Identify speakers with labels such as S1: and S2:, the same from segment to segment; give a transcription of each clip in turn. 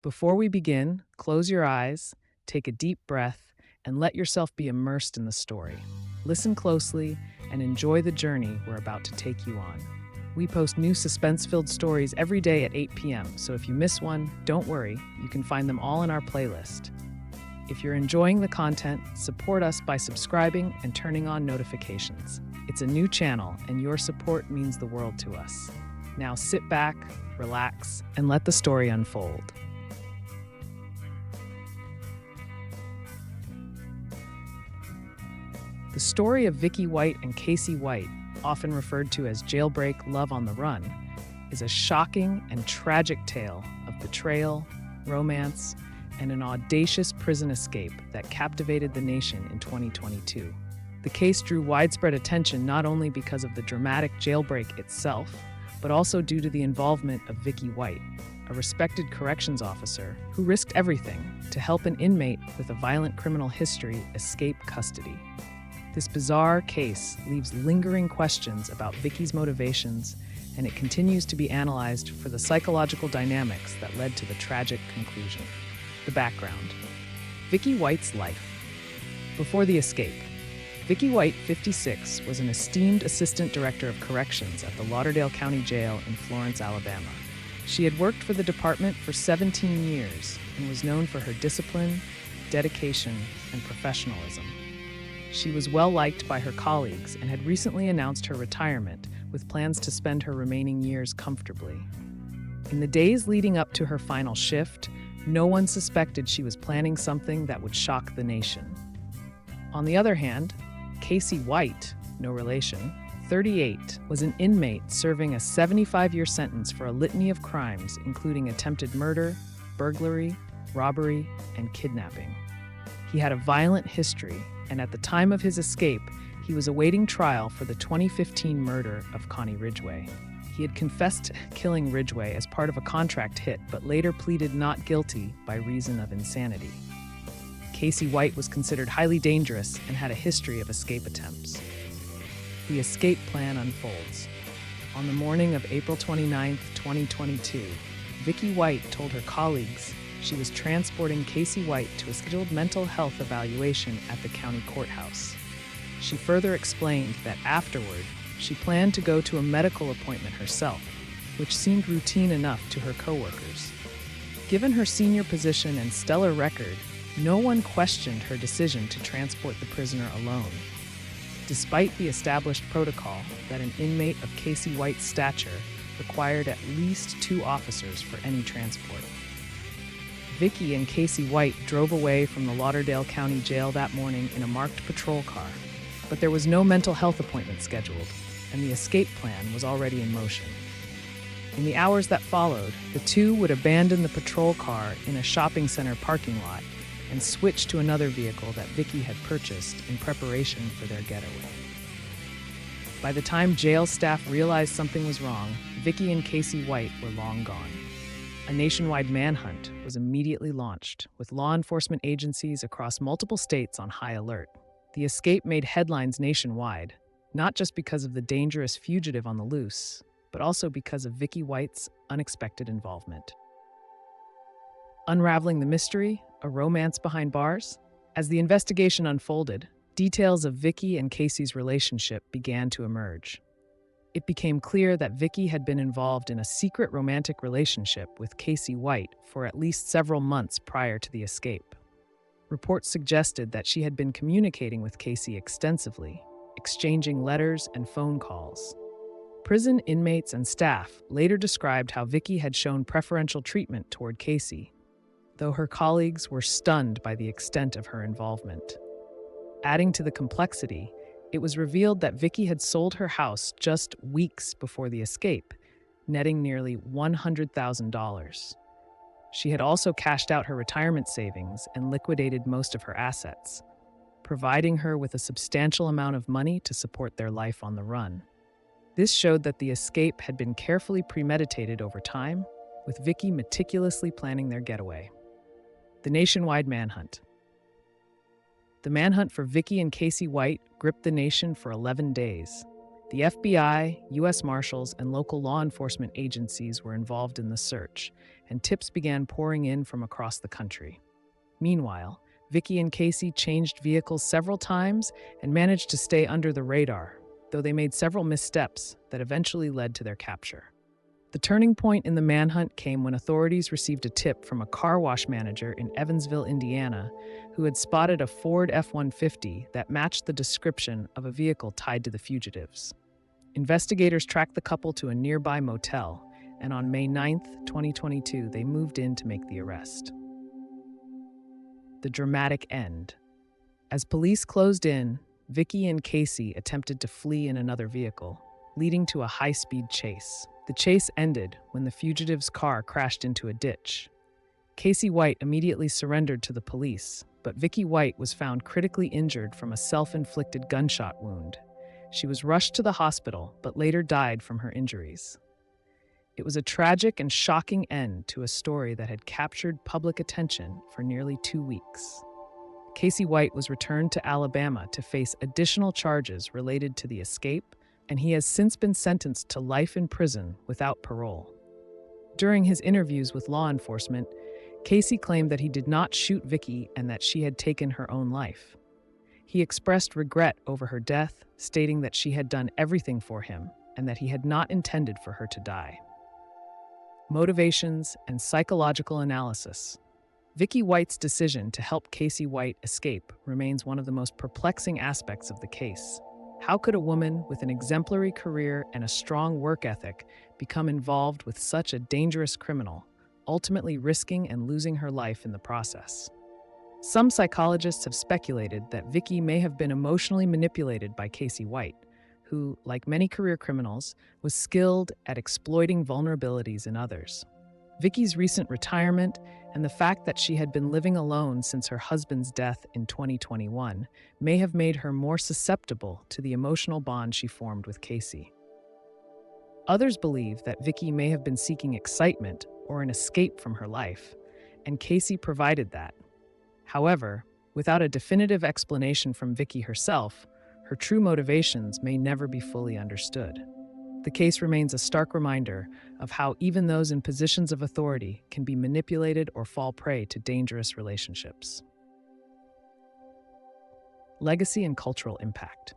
S1: Before we begin, close your eyes, take a deep breath, and let yourself be immersed in the story. Listen closely and enjoy the journey we're about to take you on. We post new suspense filled stories every day at 8 p.m., so if you miss one, don't worry, you can find them all in our playlist. If you're enjoying the content, support us by subscribing and turning on notifications. It's a new channel, and your support means the world to us. Now sit back, relax, and let the story unfold. The story of Vicky White and Casey White, often referred to as Jailbreak Love on the Run, is a shocking and tragic tale of betrayal, romance, and an audacious prison escape that captivated the nation in 2022. The case drew widespread attention not only because of the dramatic jailbreak itself, but also due to the involvement of Vicky White, a respected corrections officer who risked everything to help an inmate with a violent criminal history escape custody. This bizarre case leaves lingering questions about Vicky's motivations, and it continues to be analyzed for the psychological dynamics that led to the tragic conclusion. The background. Vicky White's life. Before the escape, Vicky White, 56, was an esteemed assistant director of corrections at the Lauderdale County Jail in Florence, Alabama. She had worked for the department for 17 years and was known for her discipline, dedication, and professionalism. She was well liked by her colleagues and had recently announced her retirement, with plans to spend her remaining years comfortably. In the days leading up to her final shift, no one suspected she was planning something that would shock the nation. On the other hand, Casey White, no relation, 38, was an inmate serving a 75-year sentence for a litany of crimes, including attempted murder, burglary, robbery, and kidnapping. He had a violent history, and at the time of his escape, he was awaiting trial for the 2015 murder of Connie Ridgway. He had confessed killing Ridgway as part of a contract hit, but later pleaded not guilty by reason of insanity. Casey White was considered highly dangerous and had a history of escape attempts. The escape plan unfolds. On the morning of April 29, 2022, Vicky White told her colleagues she was transporting Casey White to a scheduled mental health evaluation at the county courthouse. She further explained that afterward, she planned to go to a medical appointment herself, which seemed routine enough to her coworkers. Given her senior position and stellar record, no one questioned her decision to transport the prisoner alone. Despite the established protocol that an inmate of Casey White's stature required at least 2 officers for any transport. Vicky and Casey White drove away from the Lauderdale County Jail that morning in a marked patrol car, but there was no mental health appointment scheduled, and the escape plan was already in motion. In the hours that followed, the two would abandon the patrol car in a shopping center parking lot and switch to another vehicle that Vicky had purchased in preparation for their getaway. By the time jail staff realized something was wrong, Vicky and Casey White were long gone. A nationwide manhunt was immediately launched, with law enforcement agencies across multiple states on high alert. The escape made headlines nationwide, not just because of the dangerous fugitive on the loose, but also because of Vicky White's unexpected involvement. Unraveling the mystery, a romance behind bars? As the investigation unfolded, details of Vicky and Casey's relationship began to emerge. It became clear that Vicky had been involved in a secret romantic relationship with Casey White for at least several months prior to the escape. Reports suggested that she had been communicating with Casey extensively, exchanging letters and phone calls. Prison inmates and staff later described how Vicky had shown preferential treatment toward Casey, though her colleagues were stunned by the extent of her involvement. Adding to the complexity, it was revealed that Vicky had sold her house just weeks before the escape, netting nearly $100,000. She had also cashed out her retirement savings and liquidated most of her assets, providing her with a substantial amount of money to support their life on the run. This showed that the escape had been carefully premeditated over time, with Vicky meticulously planning their getaway. The nationwide manhunt. The manhunt for Vicky and Casey White gripped the nation for 11 days. The FBI, U.S. Marshals, and local law enforcement agencies were involved in the search, and tips began pouring in from across the country. Meanwhile, Vicky and Casey changed vehicles several times and managed to stay under the radar, though they made several missteps that eventually led to their capture. The turning point in the manhunt came when authorities received a tip from a car wash manager in Evansville, Indiana, who had spotted a Ford F-150 that matched the description of a vehicle tied to the fugitives. Investigators tracked the couple to a nearby motel, and on May 9, 2022, they moved in to make the arrest. The dramatic end. As police closed in, Vicky and Casey attempted to flee in another vehicle, leading to a high-speed chase. The chase ended when the fugitive's car crashed into a ditch. Casey White immediately surrendered to the police, but Vicky White was found critically injured from a self-inflicted gunshot wound. She was rushed to the hospital, but later died from her injuries. It was a tragic and shocking end to a story that had captured public attention for nearly 2 weeks. Casey White was returned to Alabama to face additional charges related to the escape, and he has since been sentenced to life in prison without parole. During his interviews with law enforcement, Casey claimed that he did not shoot Vicky and that she had taken her own life. He expressed regret over her death, stating that she had done everything for him and that he had not intended for her to die. Motivations and psychological analysis. Vicky White's decision to help Casey White escape remains one of the most perplexing aspects of the case. How could a woman with an exemplary career and a strong work ethic become involved with such a dangerous criminal, ultimately risking and losing her life in the process? Some psychologists have speculated that Vicky may have been emotionally manipulated by Casey White, who, like many career criminals, was skilled at exploiting vulnerabilities in others. Vicky's recent retirement and the fact that she had been living alone since her husband's death in 2021 may have made her more susceptible to the emotional bond she formed with Casey. Others believe that Vicky may have been seeking excitement or an escape from her life, and Casey provided that. However, without a definitive explanation from Vicky herself, her true motivations may never be fully understood. The case remains a stark reminder of how even those in positions of authority can be manipulated or fall prey to dangerous relationships. Legacy and cultural impact.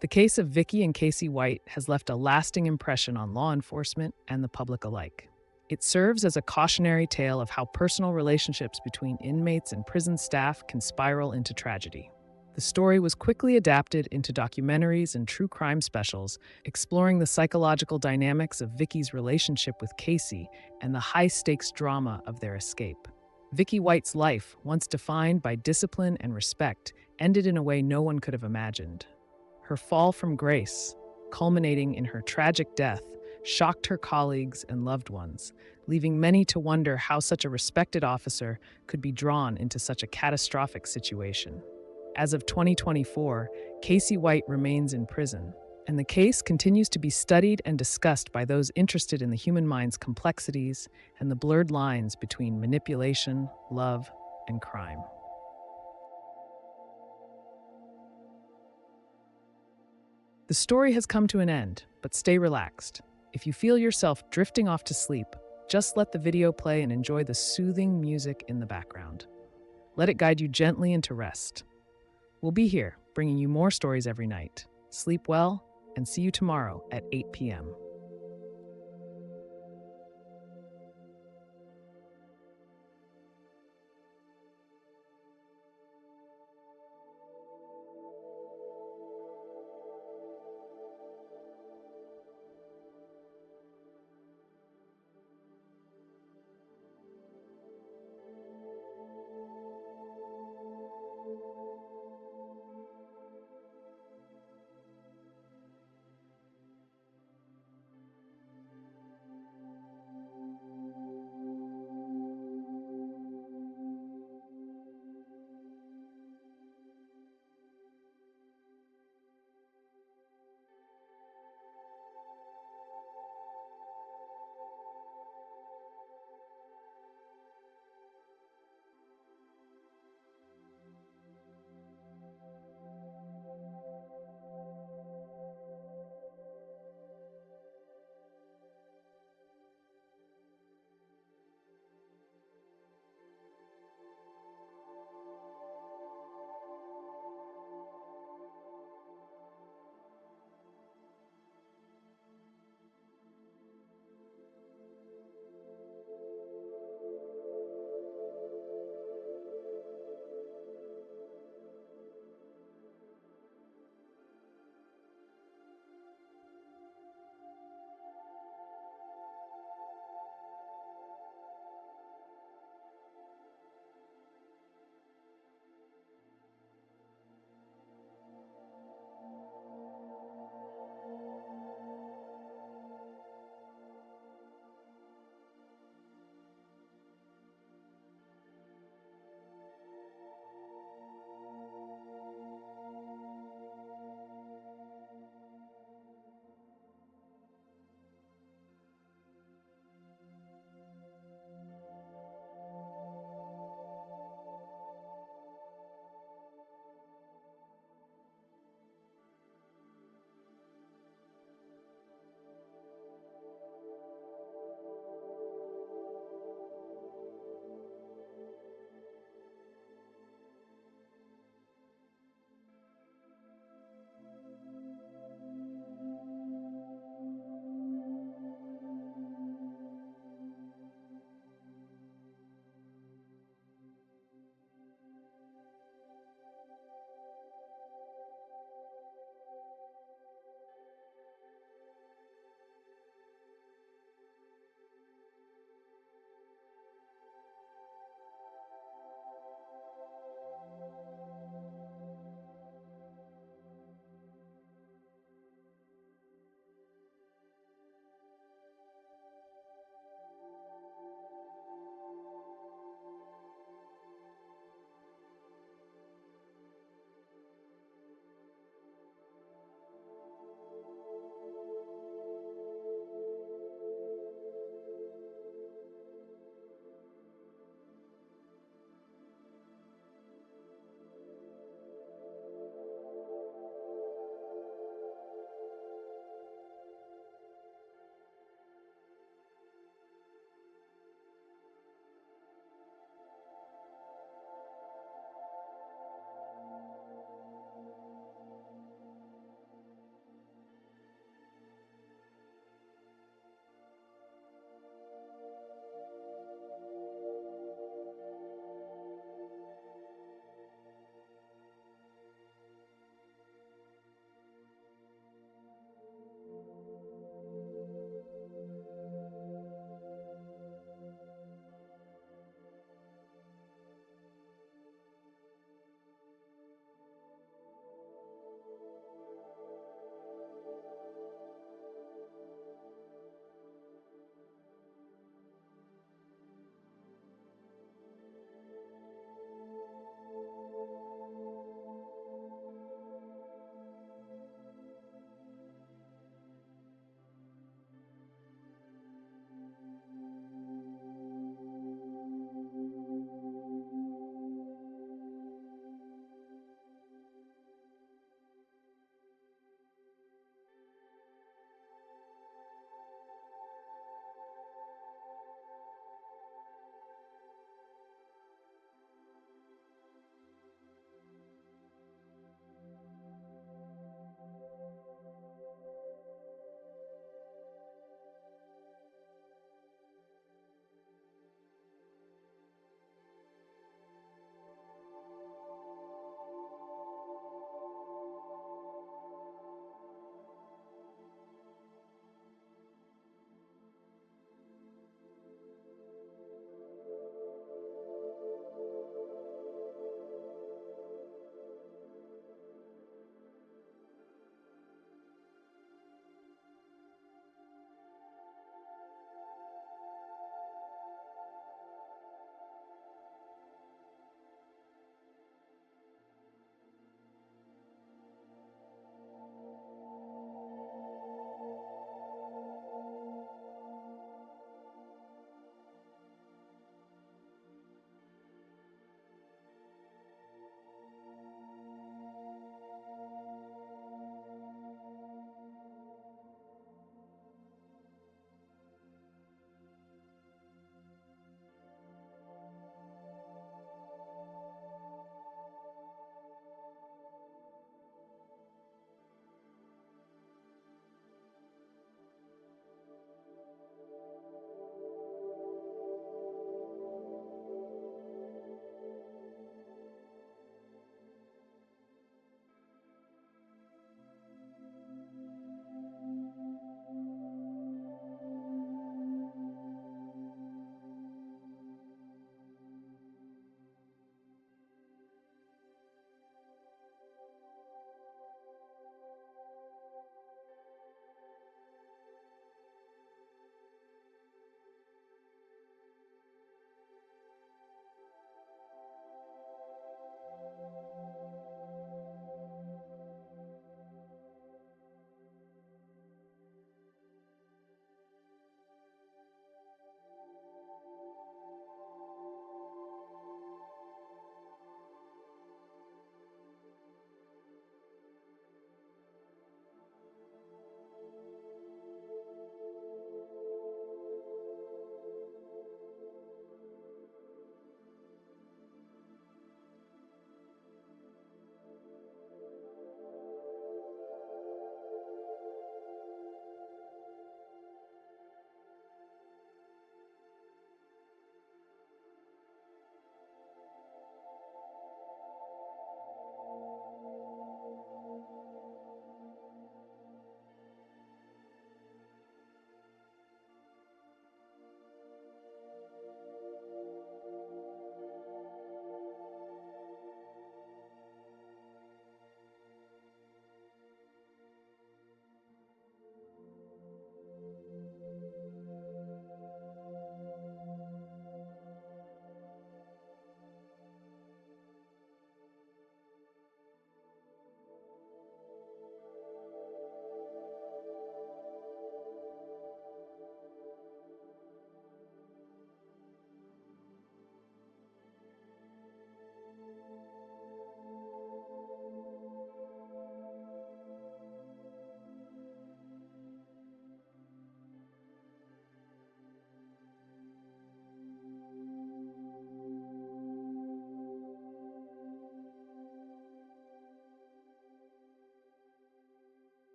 S1: The case of Vicky and Casey White has left a lasting impression on law enforcement and the public alike. It serves as a cautionary tale of how personal relationships between inmates and prison staff can spiral into tragedy. The story was quickly adapted into documentaries and true crime specials, exploring the psychological dynamics of Vicky's relationship with Casey and the high-stakes drama of their escape. Vicky White's life, once defined by discipline and respect, ended in a way no one could have imagined. Her fall from grace, culminating in her tragic death, shocked her colleagues and loved ones, leaving many to wonder how such a respected officer could be drawn into such a catastrophic situation. As of 2024, Casey White remains in prison, and the case continues to be studied and discussed by those interested in the human mind's complexities and the blurred lines between manipulation, love, and crime. The story has come to an end, but stay relaxed. If you feel yourself drifting off to sleep, just let the video play and enjoy the soothing music in the background. Let it guide you gently into rest. We'll be here, bringing you more stories every night. Sleep well, and see you tomorrow at 8 p.m.